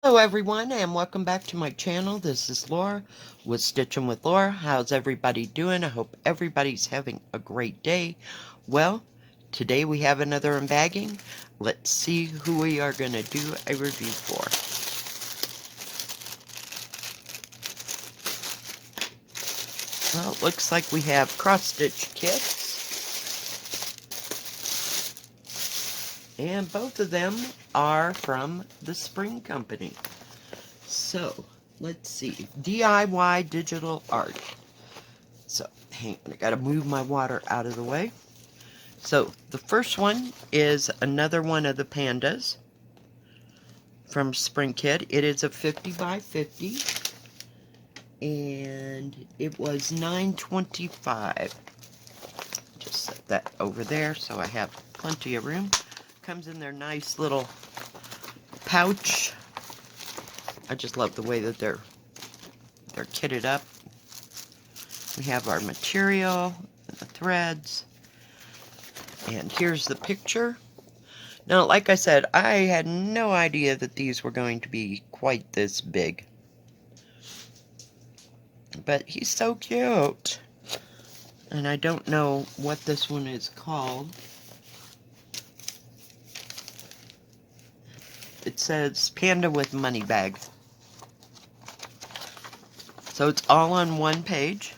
Hello everyone and welcome back to my channel. This is Laura with Stitching with Laura. How's everybody doing? I hope everybody's having a great day. Well, today we have another unbagging. Let's see who we are going to do a review for. Well, it looks like we have cross-stitch kits. And both of them are from the Spring Company. So, let's see. DIY Digital Art. So, hang on, I gotta move my water out of the way. So, the first one is another one of the pandas from Spring Kit. It is a 50 by 50. And it was $9.25. Just set that over there so I have plenty of room. Comes in their nice little pouch. I just love the way that they're kitted up. We have our material and the threads. And here's the picture. Now, like I said, I had no idea that these were going to be quite this big. But he's so cute. And I don't know what this one is called. It says Panda with Money Bag. So it's all on one page.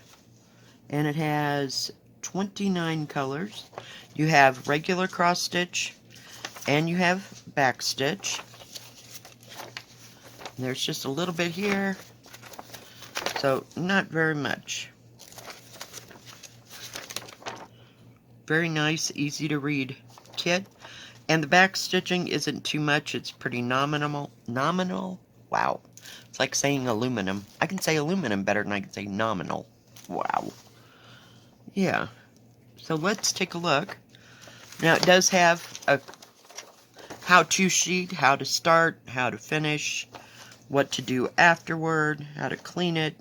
And it has 29 colors. You have regular cross stitch. And you have back stitch. And there's just a little bit here. So not very much. Very nice, easy to read kit. And the back stitching isn't too much. It's pretty nominal. Wow. It's like saying aluminum. I can say aluminum better than I can say nominal. Wow. Yeah. So let's take a look. Now it does have a how-to sheet, how to start, how to finish, what to do afterward, how to clean it.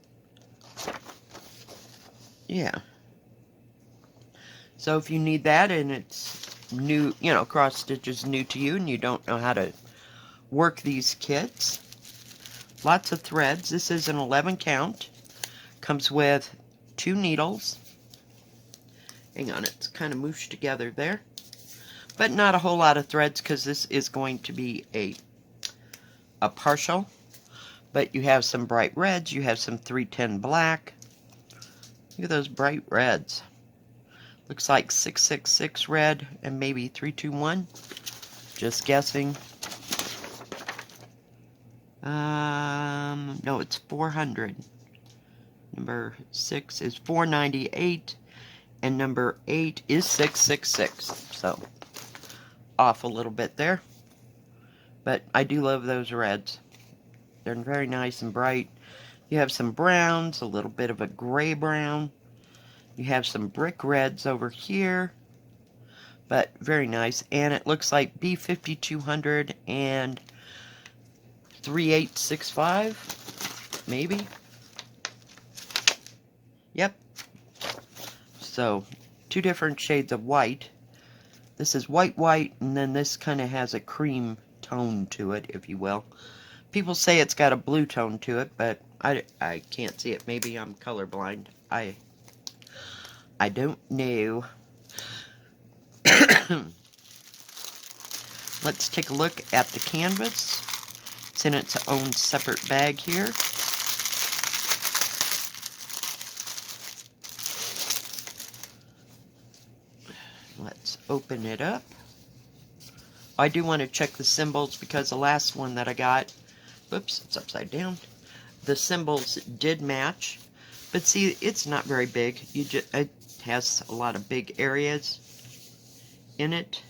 Yeah. So if you need that and it's new, you know, cross stitch is new to you and you don't know how to work these kits, lots of threads. This is an 11 count. Comes with 2 needles. Hang on, it's kind of mooshed together there. But not a whole lot of threads because this is going to be a partial. But you have some bright reds. You have some 310 black. Look at those bright reds. Looks like 666 red and maybe 321. Just guessing. No, it's 400. Number 6 is 498. And number 8 is 666. So, off a little bit there. But I do love those reds. They're very nice and bright. You have some browns, a little bit of a gray brown. You have some brick reds over here, but very nice. And it looks like B5200 and 3865, maybe. Yep. So, 2 different shades of white. This is white, and then this kind of has a cream tone to it, if you will. People say it's got a blue tone to it, but I can't see it. Maybe I'm colorblind. I don't know. Let's take a look at the canvas. It's in its own separate bag here. Let's open it up. I do want to check the symbols because the last one that I got, whoops, it's upside down. The symbols did match, but see, it's not very big. It has a lot of big areas in it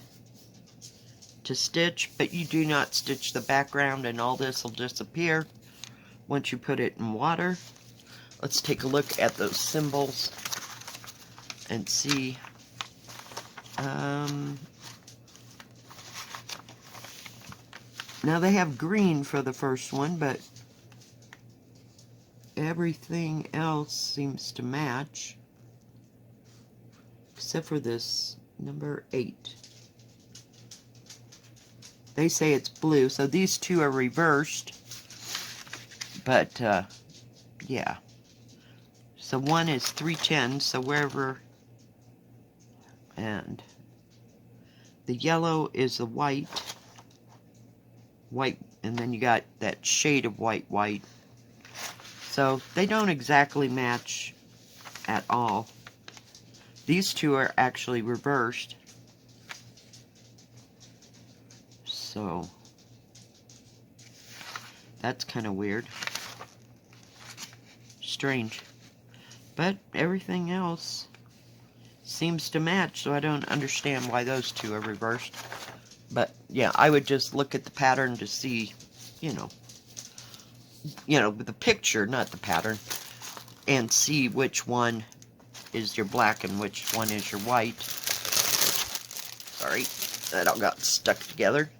to stitch, but you do not stitch the background, and all this will disappear once you put it in water. Let's take a look at those symbols and see. Now they have green for the first one, but everything else seems to match. Except for this number 8. They say it's blue, so these two are reversed. But, yeah. So one is 310, so wherever, and the yellow is the white, and then you got that shade of white. So they don't exactly match at all. These two are actually reversed. So that's kind of weird. Strange. But everything else seems to match, so I don't understand why those two are reversed. But yeah, I would just look at the pattern to see, you know, the picture, not the pattern, and see which one is your black and which one is your white. Sorry, that all got stuck together.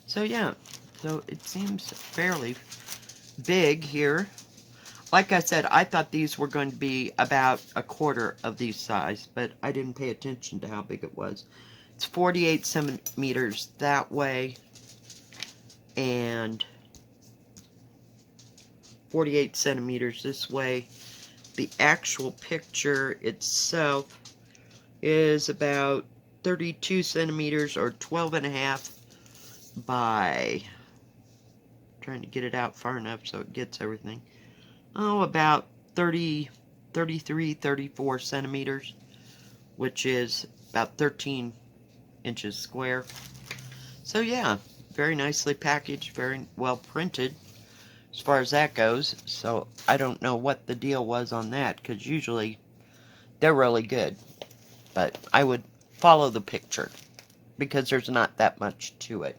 So yeah, so it seems fairly big here. Like I said, I thought these were going to be about a quarter of these size, but I didn't pay attention to how big it was. It's 48 centimeters that way, and 48 centimeters this way. The actual picture itself is about 32 centimeters or 12.5 by, trying to get it out far enough so it gets everything. Oh, about 33, 34 centimeters, which is about 13 inches square. So yeah, very nicely packaged, very well printed as far as that goes. So I don't know what the deal was on that, because usually they're really good. But I would follow the picture because there's not that much to it.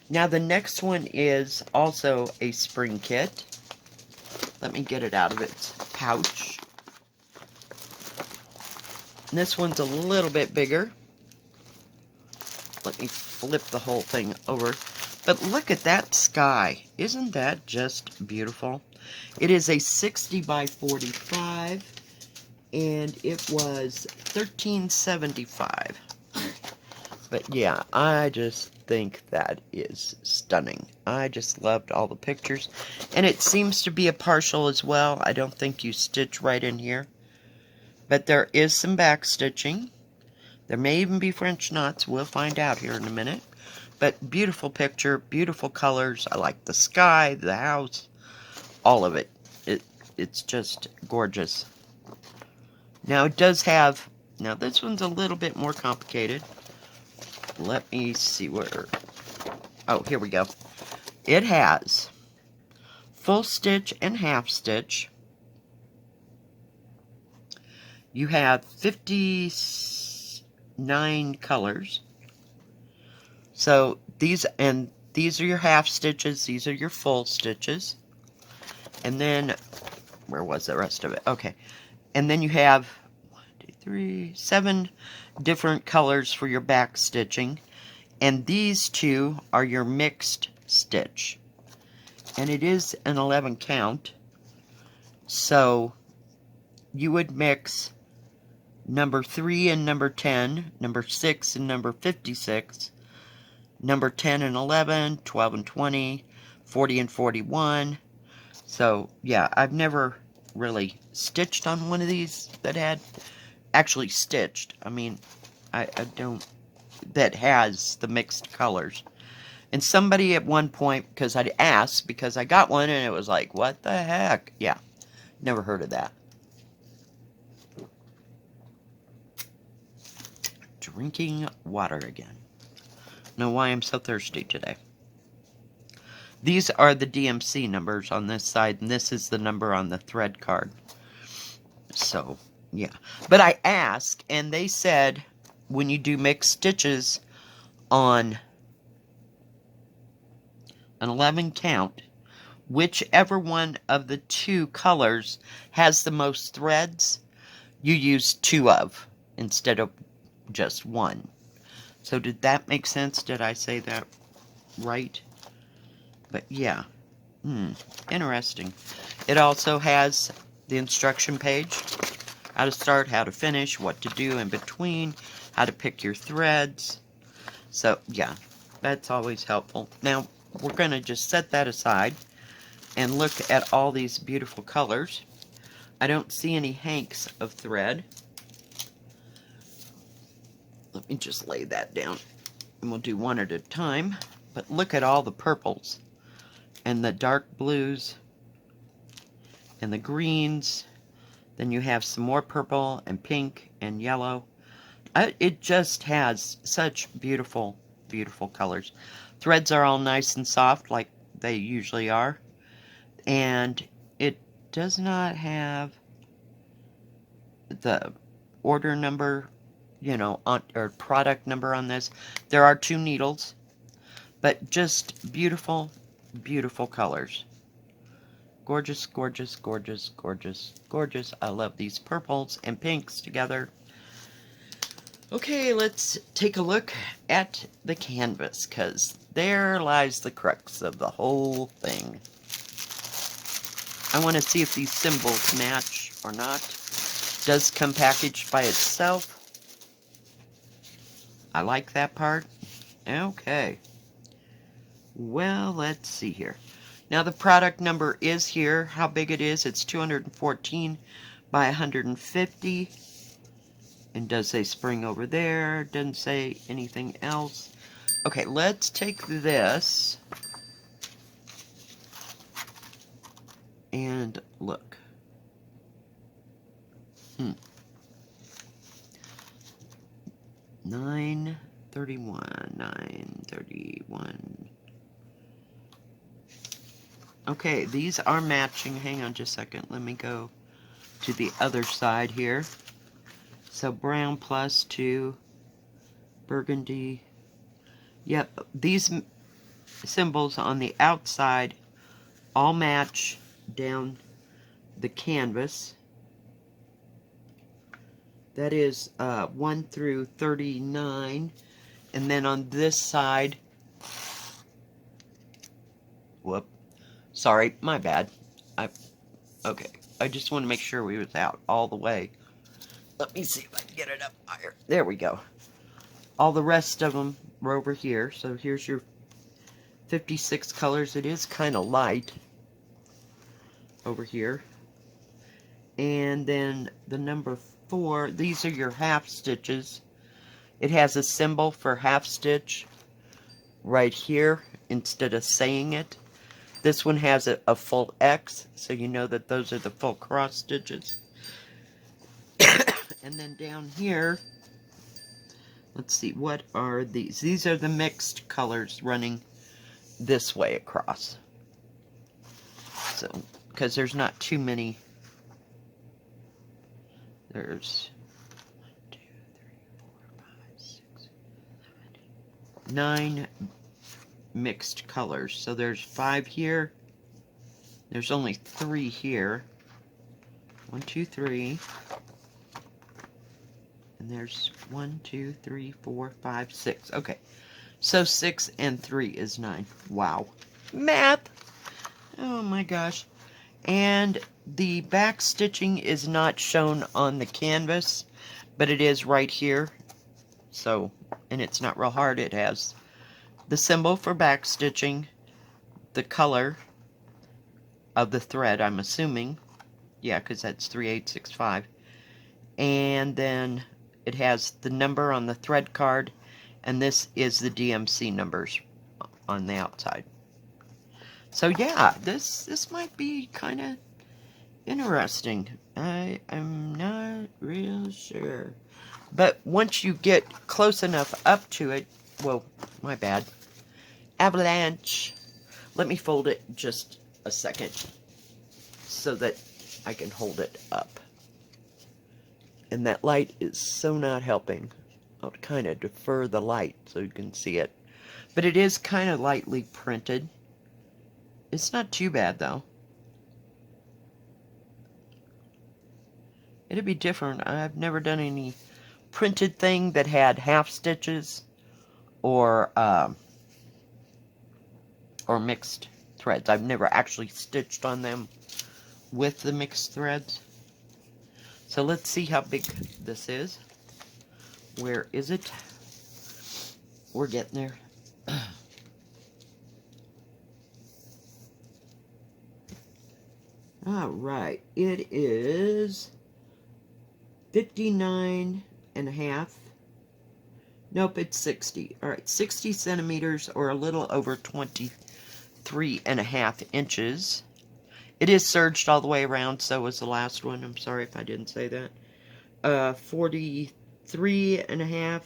Now the next one is also a spring kit. Let me get it out of its pouch. And this one's a little bit bigger. Let me flip the whole thing over. But look at that sky. Isn't that just beautiful? It is a 60 by 45, and it was $13.75. But yeah, I just think that is stunning. I just loved all the pictures. And it seems to be a partial as well. I don't think you stitch right in here. But there is some back stitching. There may even be French knots. We'll find out here in a minute. But beautiful picture, beautiful colors. I like the sky, the house, all of it. It's just gorgeous. Now it does have, now this one's a little bit more complicated. Let me see where, oh, here we go. It has full stitch and half stitch. You have 59 colors. So these are your half stitches, these are your full stitches. And then, where was the rest of it? Okay. And then you have 7 different colors for your back stitching. And these two are your mixed stitch. And it is an 11 count. So you would mix number 3 and number 10, number 6 and number 56, number 10 and 11, 12 and 20, 40 and 41. So yeah, I've never really stitched on one of these that had actually stitched. I mean, I don't, that has the mixed colors. And somebody at one point, because I'd asked, because I got one and it was like, what the heck? Yeah, never heard of that. Drinking water again. Know why I'm so thirsty today. These are the DMC numbers on this side, and this is the number on the thread card. So, yeah. But I asked, and they said, when you do mixed stitches on an 11 count, whichever one of the two colors has the most threads, you use 2 of instead of just 1. So did that make sense? Did I say that right? But yeah, interesting. It also has the instruction page, how to start, how to finish, what to do in between, how to pick your threads. So yeah, that's always helpful. Now we're going to just set that aside And look at all these beautiful colors. I don't see any hanks of thread. Let me just lay that down, and we'll do one at a time. But look at all the purples, and the dark blues, and the greens. Then you have some more purple, and pink, and yellow. It just has such beautiful, beautiful colors. Threads are all nice and soft, like they usually are. And it does not have the order number, you know, or product number on this. There are 2 needles, but just beautiful, beautiful colors. Gorgeous, gorgeous, gorgeous, gorgeous, gorgeous. I love these purples and pinks together. Okay, let's take a look at the canvas, because there lies the crux of the whole thing. I want to see if these symbols match or not. Does come packaged by itself. I like that part. Okay. Well, let's see here. Now the product number is here. How big it is, it's 214 by 150. And does say spring over there. Doesn't say anything else. Okay, let's take this and look. 931, 931. Okay, these are matching. Hang on just a second. Let me go to the other side here. So brown plus 2, burgundy. Yep, these symbols on the outside all match down the canvas. That is 1 through 39. And then on this side, whoop, sorry, my bad. Okay, I just want to make sure we was out all the way. Let me see if I can get it up higher. There we go. All the rest of them are over here. So here's your 56 colors. It is kind of light over here. And then the number 4, these are your half stitches. It has a symbol for half stitch right here instead of saying it. This one has a full X, so you know that those are the full cross stitches. And then down here, let's see, what are these? These are the mixed colors running this way across. So, because there's not too many. There's 2, 3, 4, 5, 6, 7, 9 mixed colors. So there's 5 here. There's only 3 here. 1, 2, 3. And there's 1, 2, 3, 4, 5, 6. Okay. So 6 and 3 is 9. Wow. Math! Oh my gosh. And the back stitching is not shown on the canvas, but it is right here. So, and it's not real hard. It has the symbol for back stitching, the color of the thread, I'm assuming. Yeah, because that's 3865. And then it has the number on the thread card, and this is the DMC numbers on the outside. So yeah, this might be kind of interesting. I am not real sure. But once you get close enough up to it, whoa, my bad. Avalanche. Let me fold it just a second so that I can hold it up. And that light is so not helping. I'll kind of defer the light so you can see it. But it is kind of lightly printed. It's not too bad though. It'd be different. I've never done any printed thing that had half stitches or mixed threads. I've never actually stitched on them with the mixed threads. So let's see how big this is. Where is it? We're getting there. Alright, it is 59.5. Nope, it's 60. Alright, 60 centimeters or a little over 23.5 inches. It is serged all the way around, so was the last one. I'm sorry if I didn't say that. 43.5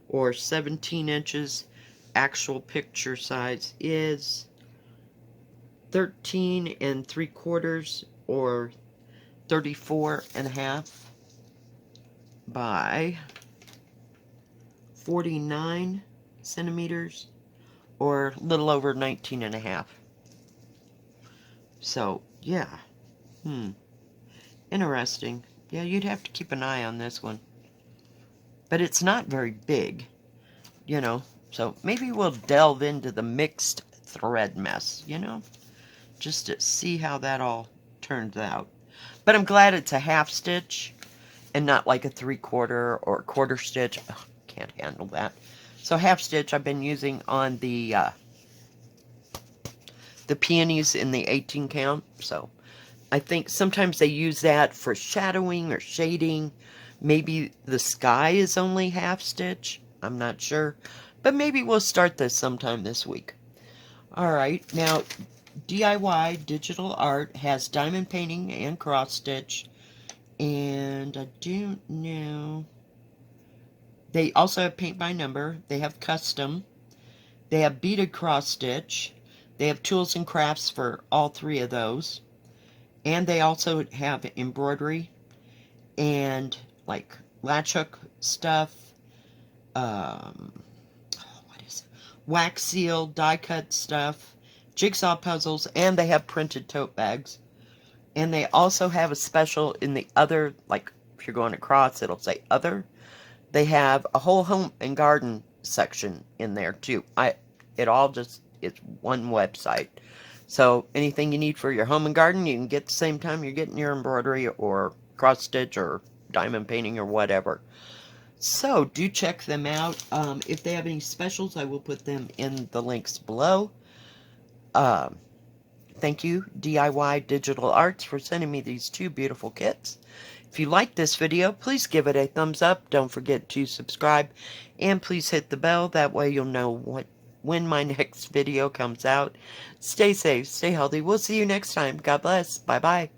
or 17 inches. Actual picture size is 13.75 or 34.5 by 49 centimeters or a little over 19.5. So, yeah. Interesting. Yeah, you'd have to keep an eye on this one. But it's not very big, you know. So maybe we'll delve into the mixed thread mess, you know. Just to see how that all turns out. But I'm glad it's a half stitch and not like a 3/4 or a quarter stitch. Ugh, can't handle that. So half stitch I've been using on the peonies in the 18 count. So I think sometimes they use that for shadowing or shading. Maybe the sky is only half stitch. I'm not sure. But maybe we'll start this sometime this week. Alright, now DIY Digital Art has diamond painting and cross stitch. And I don't know. They also have paint by number. They have custom. They have beaded cross stitch. They have tools and crafts for all three of those. And they also have embroidery and like latch hook stuff. What is it? Wax seal, die cut stuff, jigsaw puzzles, and they have printed tote bags. And they also have a special in the other, like if you're going across, it'll say other. They have a whole home and garden section in there too. It's one website. So anything you need for your home and garden, you can get the same time you're getting your embroidery or cross stitch or diamond painting or whatever. So do check them out. If they have any specials, I will put them in the links below. Thank you, DIY Digital Arts, for sending me these two beautiful kits. If you like this video, please give it a thumbs up. Don't forget to subscribe. And please hit the bell. That way you'll know when my next video comes out. Stay safe. Stay healthy. We'll see you next time. God bless. Bye-bye.